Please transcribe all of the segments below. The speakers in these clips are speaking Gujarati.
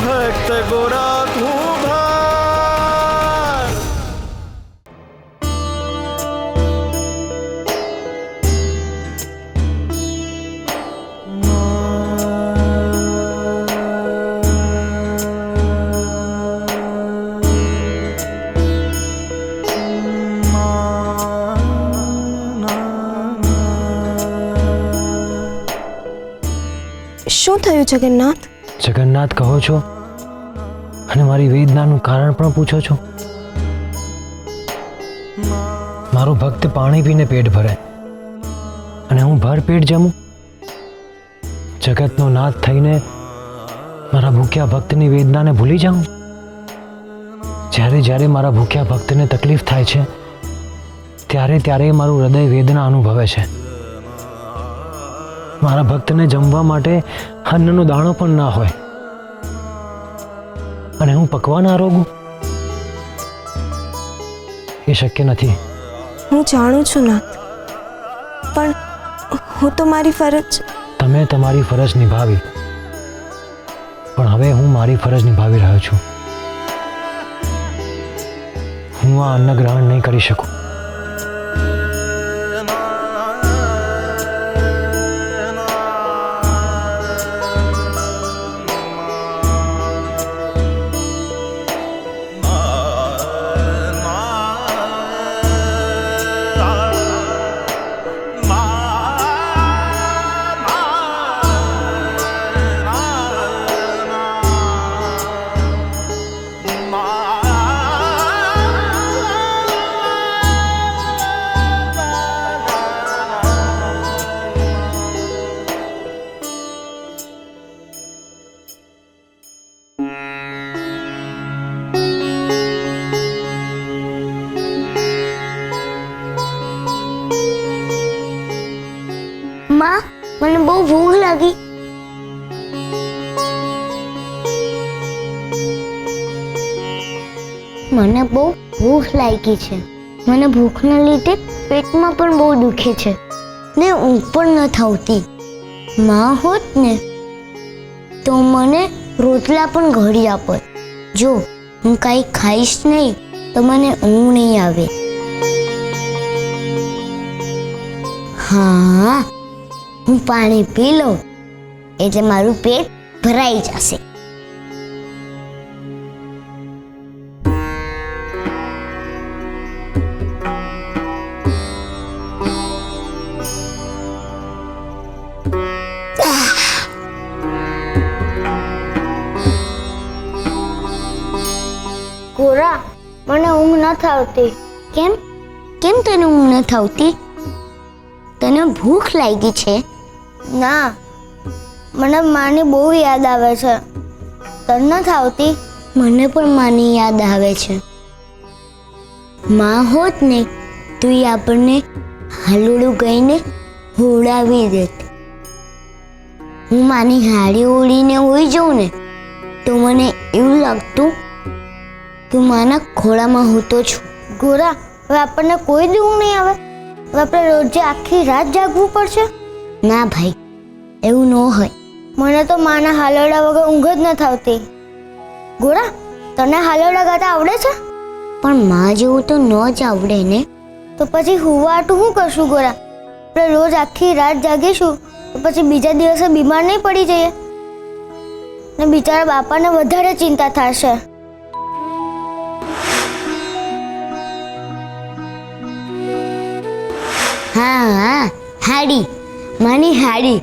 ભક્ત ગોરા કુંભાર. શું થયું જગન્નાથ? જગન્નાથ કહો છો અને મારી વેદનાનું કારણ પણ પૂછો છો? મારો ભક્ત પાણી પીને પેટ ભરે અને હું ભર પેટ જમું? જગતનો નાથ થઈને મારા ભૂખ્યા ભક્તની વેદનાને ભૂલી જાઉં? જ્યારે જ્યારે મારા ભૂખ્યા ભક્તને તકલીફ થાય છે ત્યારે ત્યારે મારું હૃદય વેદના અનુભવે છે. મારા ભક્તને જમવા માટે અન્નનો દાણો પણ ના હોય અને હું પકવાન આરોગું? એ શક્ય નથી. હું જાણું છું નાથ, પણ હું તો મારી ફરજ. તમે તમારી ફરજ નિભાવી, પણ હવે હું મારી ફરજ નિભાવી રહ્યો છું. હું આ અન્ન ગ્રહણ નહીં કરી શકું. માં, મને બહુ ભૂખ લાગી. મને બહુ ભૂખ લાગી છે. મને ભૂખના લીધે પેટમાં પણ બહુ દુખે છે ને ઊંઘ પણ ન થતી. માં હોત ને તો મને રોટલા પણ ઘડી આપત. જો હું કાંઈ ખાઈશ નહીં તો મને ઊંઘ નહીં આવે. હા, હું પાણી પી લઉં એટલે મારું પેટ ભરાઈ જશે. ગોરા, મને ઊંઘ નથી આવતી. કેમ કેમ તને ઊંઘ નથી આવતી? તને ભૂખ લાગી છે? ના, મને માની બહુ યાદ આવે છે. તને નથી આવતી? મને પણ માની યાદ આવે છે. માં હોત ને તો એ આપણને હાલોડું કહીને હોડાવી દેત. હું માની હાડી ઓળીને હોઈ જાઉં ને તો મને એવું લાગતું કે માના ખોળામાં હું તો છું. ગોરા, હવે આપણને કોઈ દી ઊંઘ નહીં આવે? હવે આપણે રોજે આખી રાત જાગવું પડશે? ના ભાઈ, એવું ન હોય. મને તો માના હાલોડા વગર ઊંઘ જ નથી આવતી. ગોરા, તને હાલોડા ગાતા આવડે છે? પણ માં જેવું તો ન જ આવડે ને. તો પછી હુવાટું શું કરશું ગોરા? આપણે રોજ આખી રાત જાગીશું તો પછી બીજા દિવસે બીમાર નહીં પડી જઈએ ને બિચારા બાપાને વધારે ચિંતા થશે. હા, હાડી, માની હાડી.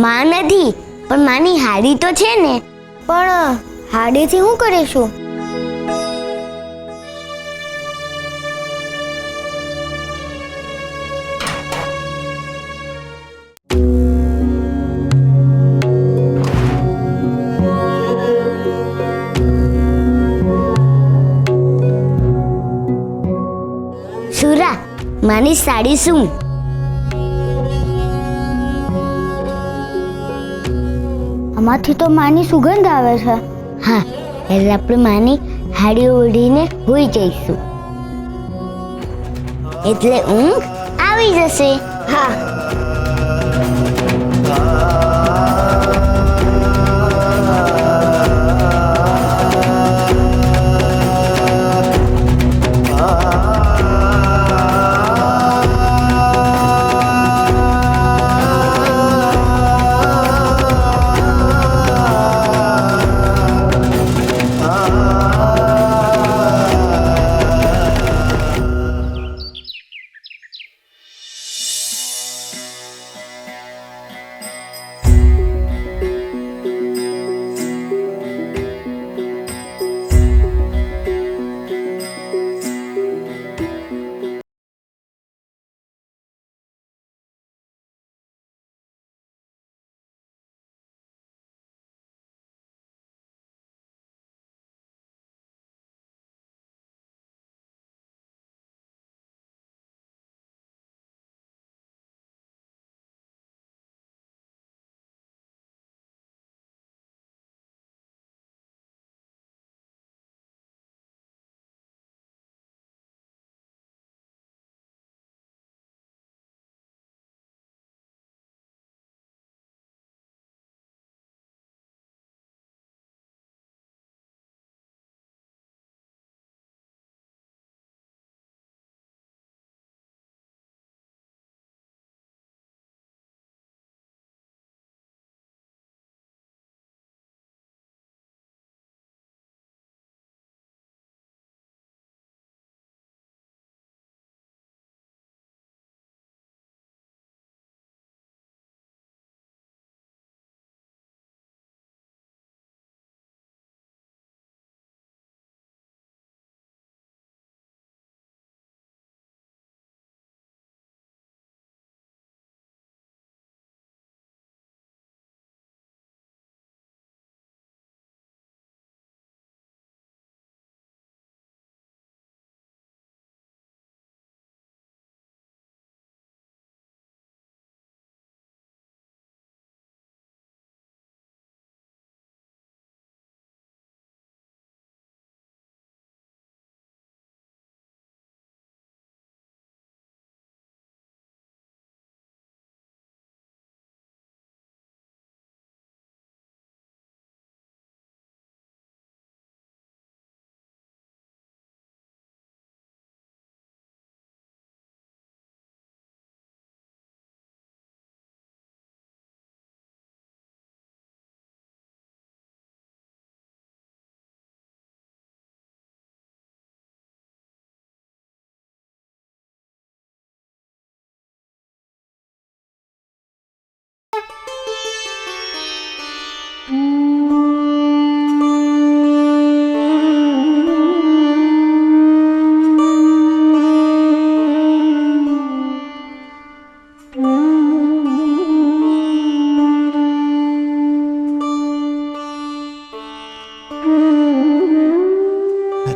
માં નથી પણ માની હાડી તો છે ને. પણ હાડીથી શું કરીશું? સુરા, માની સાડી શું? આમાંથી તો માની સુગંધ આવે છે. હા, એટલે આપણે માની હાડી ઓઢીને હોઈ જઈશું એટલે ઊંઘ આવી જશે. હા.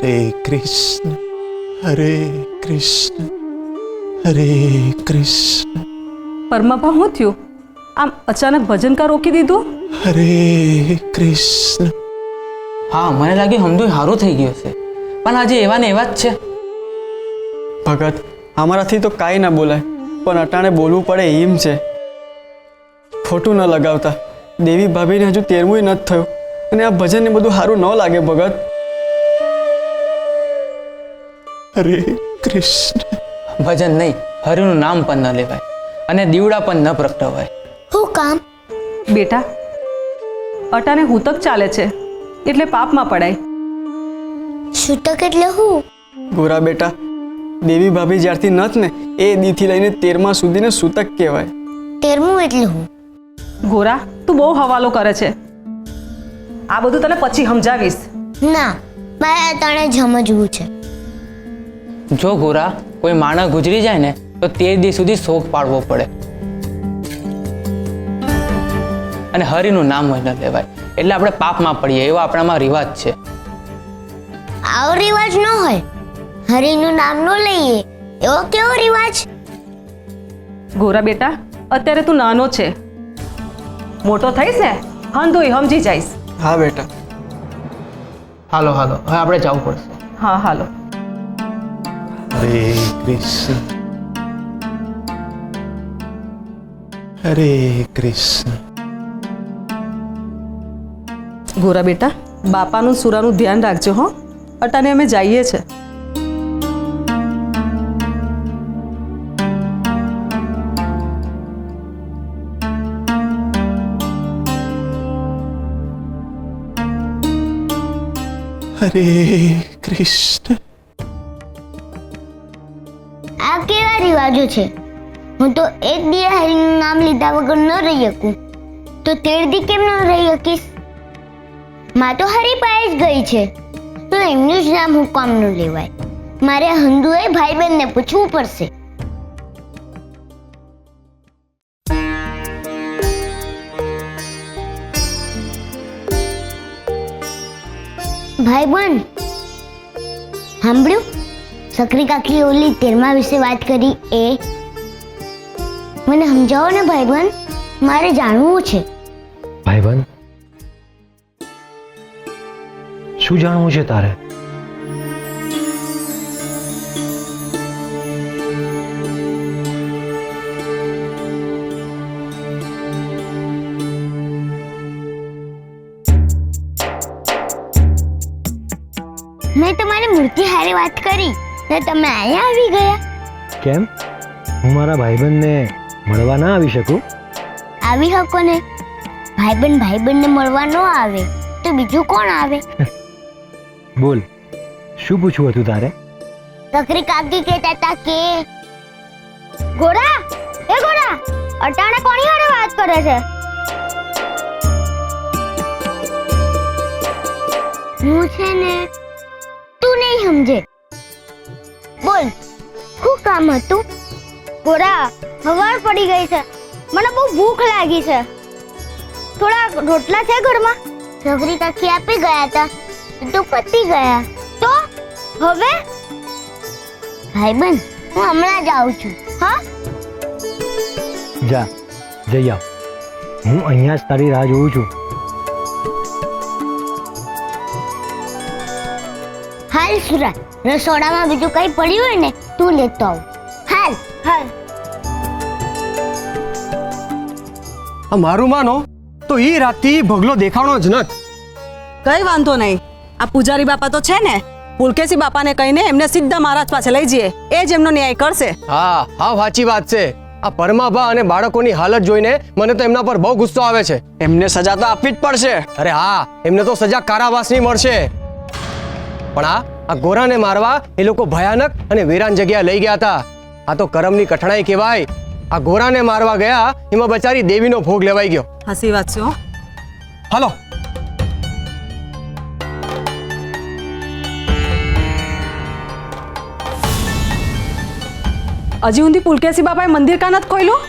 હરે કૃષ્ણ હરે કૃષ્ણ હરે કૃષ્ણ. પરમાપા શું થયું? આમ અચાનક ભજન કા રોકી દીધું? હરે કૃષ્ણ. હા, મને લાગ્યું હમદુય સારું થઈ ગયું છે, પણ આજે એવા ને એવા જ છે. ભગત, અમારાથી તો કાંઈ ના બોલાય, પણ અટાણે બોલવું પડે એમ છે. ખોટું ન લગાવતા, દેવી ભાભીને હજુ 13મું નથી થયું અને આ ભજન ને બધું સારું ન લાગે ભગત. હરે કૃષ્ણ. ભજન નહીં, હરિનું નામ પણ ન લેવાય અને દીવડા પણ ન પ્રગટાવાય. હું કામ? બેટા, અટાને હૂતક ચાલે છે એટલે પાપમાં પડાય. છૂટક એટલે હું? ગોરા બેટા, દેવી ભાભી જ્યારથી નથ ને એ દીથી લઈને 13મા સુધીને સૂતક કહેવાય. 13મું એટલે હું? ગોરા, તું બહુ હવાલો કરે છે. આ બધું તને પછી સમજાવીશ. ના, મારે અટાણે સમજવું છે. જો ગોરા, કોઈ માણસ ગુજરી જાય ને તો 13 દિવસ સુધી શોક પાડવો પડે અને હરિનું નામ હોય ન લેવાય, એટલે આપણે પાપમાં પડીએ એવો આપણામાં રિવાજ છે. આવો રિવાજ ન હોય. હરિનું નામ ન લઈએ એવો કેવો રિવાજ? ગોરા બેટા, અત્યારે તું નાનો છે, મોટો થઈશ ને હંધુય સમજી જઈશ. હા બેટા. હાલો હાલો, હવે આપણે જવું પડશે. હા હાલો. હરે કૃષ્ણ હરે કૃષ્ણ. ગોરા બેટા, બાપાનું સુરાનું ધ્યાન રાખજો હો. અટાને અમે જઈએ છે. હરે કૃષ્ણ. આ કેવા રિવાજો છે? હું તો એક દી હરિનું નામ લીધા વગર ન રહી શકું, તો 13 દી કેમ ન રહી શકીશ? માં તો હરી પાસે જ ગઈ છે, તો એમનું જ નામ હું કામ ન લેવાય? મારે હંદુએ ભાઈ બહેનને પૂછવું પડશે. ભાઈ બહેન, સાંભળ્યું? સકરી કાકી ઓલી 13મા વિશે વાત કરી એ મને સમજાવો ને ભાઈ બહેન, મારે જાણવું છે. ભાઈબંધ, શું જાણવું છે તારે? મેં તમારી મૂર્તિ હારે વાત કરી ને તમે અહીંયા આવી ગયા. કેમ, હું મારા ભાઈબંધને મળવા ના આવી શકું? આવી શકો ને. ભાઈબંધને મળવા ન આવે તો બીજું કોણ આવે? બોલ, શું પૂછવું હતું તારે? સકરી કાકી કહેતા હતા કે ગોરા, એ ગોરા, અટાણે કોની હારે વાત કરે છે? હું છે ને, તું નહીં સમજે. બોલ, શું કામ હતું? ગોરા, સવાર પડી ગઈ છે, મને બહુ ભૂખ લાગી છે. થોડા રોટલા છે ઘરમાં? સગરી કાકી આપી ગયા હતા તો પતી ગયા. તો હવે ભાઈબંધ, હું હમણાં જ આવું છું. હા, જા, જઈ આવ. હું અહીંયા જ તારી રાહ જોઉં છું. હાલ સુરત, રસોડામાં બીજું કઈ પડ્યું હોય ને તું લેતો આવ. હાલ હાલ. મારું માનો તો ઈ રાતથી ભગલો દેખાણો જ નથ. કઈ વાંધો નહીં, આ પૂજારી બાપા તો છે ને, પુલકેશી બાપાને કહીને એમને સીધા મહારાજ પાસે લઈ જઈએ, એ જ એમનો ન્યાય કરશે. હા હા, સાચી વાત છે. આ પરમાભા અને બાળકોની હાલત જોઈને મને તો એમના પર બહુ ગુસ્સો આવે છે. એમને સજા તો આપવી જ પડશે. અરે હા, એમને તો સજા કારાવાસની મળશે. પણ આ ગોરાને મારવા એ લોકો ભયાનક અને વેરાન જગ્યા લઈ ગયા હતા. આ તો કરમની કઠણાઈ કહેવાય. આ ગોરાને મારવા ગયા એમાં બચારી દેવીનો ભોગ લેવાઈ ગયો. હસી વાત છે હો. હાલો. હજી ઊંધી પુલકેશી બાપાએ મંદિર કા નથી ખોલ્યું?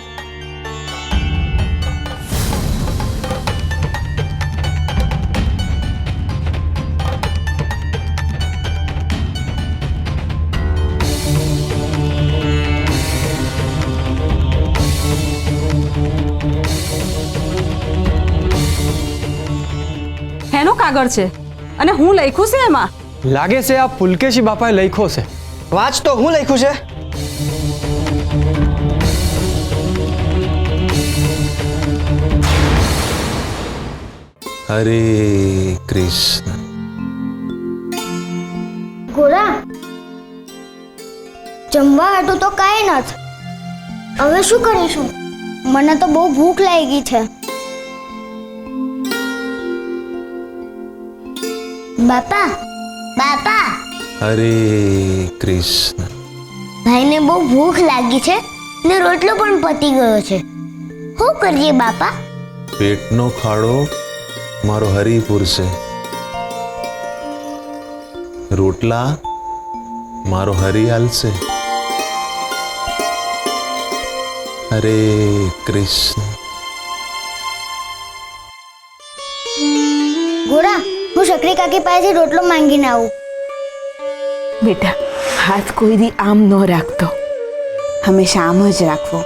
આગળ છે અને હું લખ્યું છે એમાં. લાગે છે આ પુલકેશી બાપાએ લખ્યો છે. વાંચ તો હું લખ્યું છે. હરે કૃષ્ણ. ગોરા, જમવા હાટું તો કાંઈ નથી. હવે શું કરીશું? મને તો બહુ ભૂખ લાગી છે. બાપા, બાપા, હરે કૃષ્ણ. ભાઈને બહુ ભૂખ લાગી છે ને રોટલો પણ પતી ગયો છે. શું કરીએ બાપા? પેટનો ખાડો મારો હરિપુર છે. રોટલા મારો હરિયાલ છે. હરે કૃષ્ણ. ગોરા, હું શકરી કાકી પાસેથી રોટલો માંગીને આવું. બેટા, હાથ કોઈ દી આમ ન રાખતો, હંમેશા આમ જ રાખવો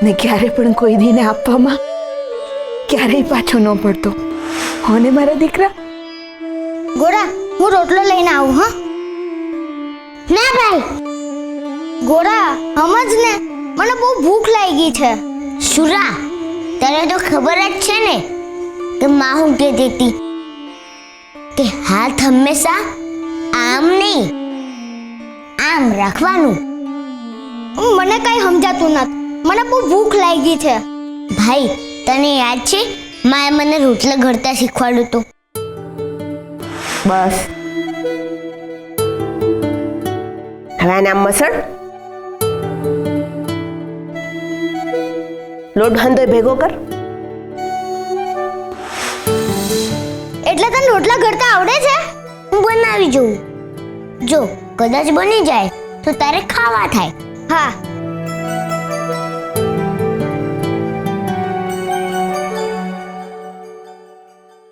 ને ક્યારે પણ કોઈ દીને આપવામાં ક્યારેય પાછો ન પડતો. હો ને મારા દીકરા? ગોરા, હું રોટલો લઈને આવું. હા ના ભાઈ. ગોરા, સમજ ને, મને બહુ ભૂખ લાગી છે. સુરા, તને તો ખબર જ છે ને કે માં હું કહેતી હતી કે હાથ હંમેશા આમ નહીં આમ રાખવાનું. મને કઈ સમજાતું નથી. મને બહુ ભૂખ લાગી છે. ભાઈ, તને યાદ છે માએ મને રોટલા ઘડતા શીખવાડ્યું હતું? બસ હવે આના મસળ લોટ બાંધો ભેગો કર. એટલે તને રોટલા ઘડતા આવડે છે? હું બનાવી જોઉં. જો કદાચ બની જાય તો તારે ખાવા થાય. હા.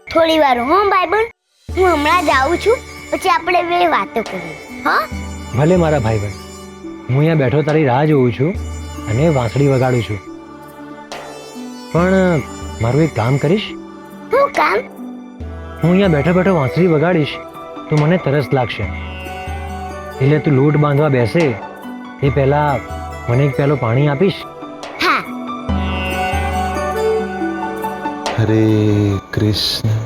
થોડી વાર હું ભાઈબંધ, હું હમણાં જ આવું છું, પછી આપણે બે વાતો કરીએ. હા? ભલે મારા ભાઈબંધ, હું અહીંયા બેઠો તારી રાહ જોઉં છું અને વાંસળી વગાડું છું. પણ મારું એક કામ કરીશ? શું કામ? હું અહીંયા બેઠો બેઠો વાંસળી વગાડીશ તો મને તરસ લાગશે. એટલે તું લોટ બાંધવા બેસે એ પહેલા મને એક પેલો પાણી આપીશ? હા. હરે કૃષ્ણ.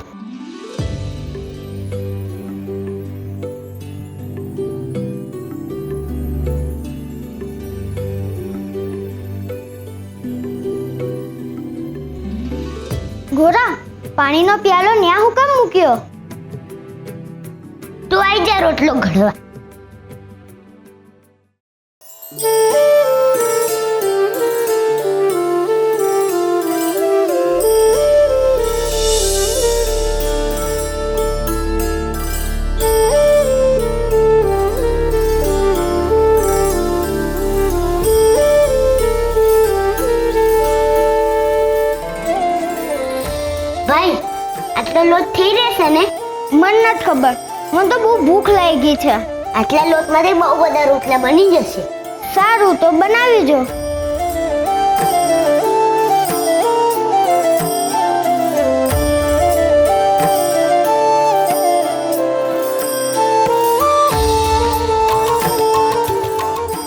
ગોરા, પાણીનો પ્યાલો ન્યા હું કેમ મૂક્યો? તું આઈ જા રોટલો ઘડવા. ભાઈ, આટલો લોટ થઈ રહેશે ને? મને નથી ખબર. મને તો બહુ ભૂખ લાગી છે. આટલા લોટમાંથી બહુ બધા રોટલા બની જશે. સારું, તો બનાવી જો.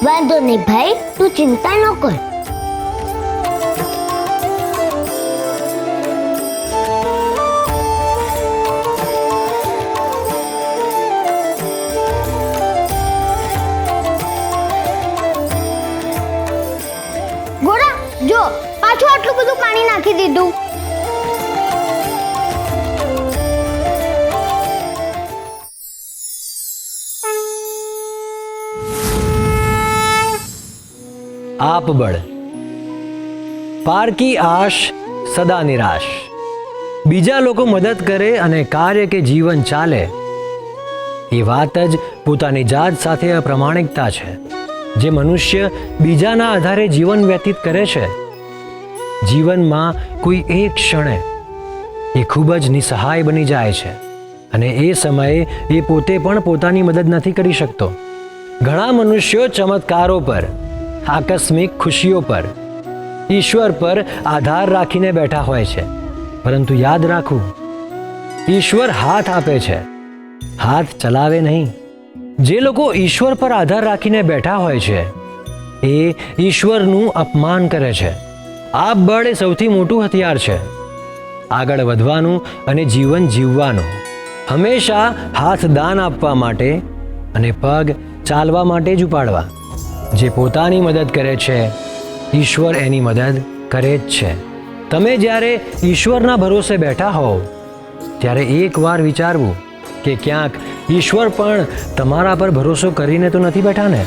વાંધો નહીં ભાઈ, તું ચિંતા ન કર. ગોરા, જો પાછું આટલું બધું પાણી નાખી દીધું. આપ બળ પાર કી આશ સદા નિરાશ. બીજા લોકો મદદ કરે અને કાર્ય કે જીવન ચાલે, એ વાત જ પોતાની જાત સાથે અપ્રમાણિકતા છે. જે મનુષ્ય બીજાના આધારે જીવન વ્યતીત કરે છે, જીવનમાં કોઈ એક ક્ષણે એ ખૂબ જ નિસહાય બની જાય છે અને એ સમયે એ પોતે પણ પોતાની મદદ નથી કરી શકતો. ઘણા મનુષ્યો ચમત્કારો પર, આકસ્મિક ખુશીઓ પર, ઈશ્વર પર આધાર રાખીને બેઠા હોય છે. પરંતુ યાદ રાખવું, ઈશ્વર હાથ આપે છે, હાથ ચલાવે નહીં. જે લોકો ઈશ્વર પર આધાર રાખીને બેઠા હોય છે એ ઈશ્વરનું અપમાન કરે છે. આ બળ એ સૌથી મોટું હથિયાર છે આગળ વધવાનું અને જીવન જીવવાનું. હંમેશા હાથ દાન આપવા માટે અને પગ ચાલવા માટે જ ઉપાડવા. જે પોતાની મદદ કરે છે ઈશ્વર એની મદદ કરે જ છે. તમે જ્યારે ઈશ્વરના ભરોસે બેઠા હોવ ત્યારે એકવાર વિચારવું કે ક્યાંક ઈશ્વર પણ તમારા પર ભરોસો કરીને તો નથી બેઠા ને.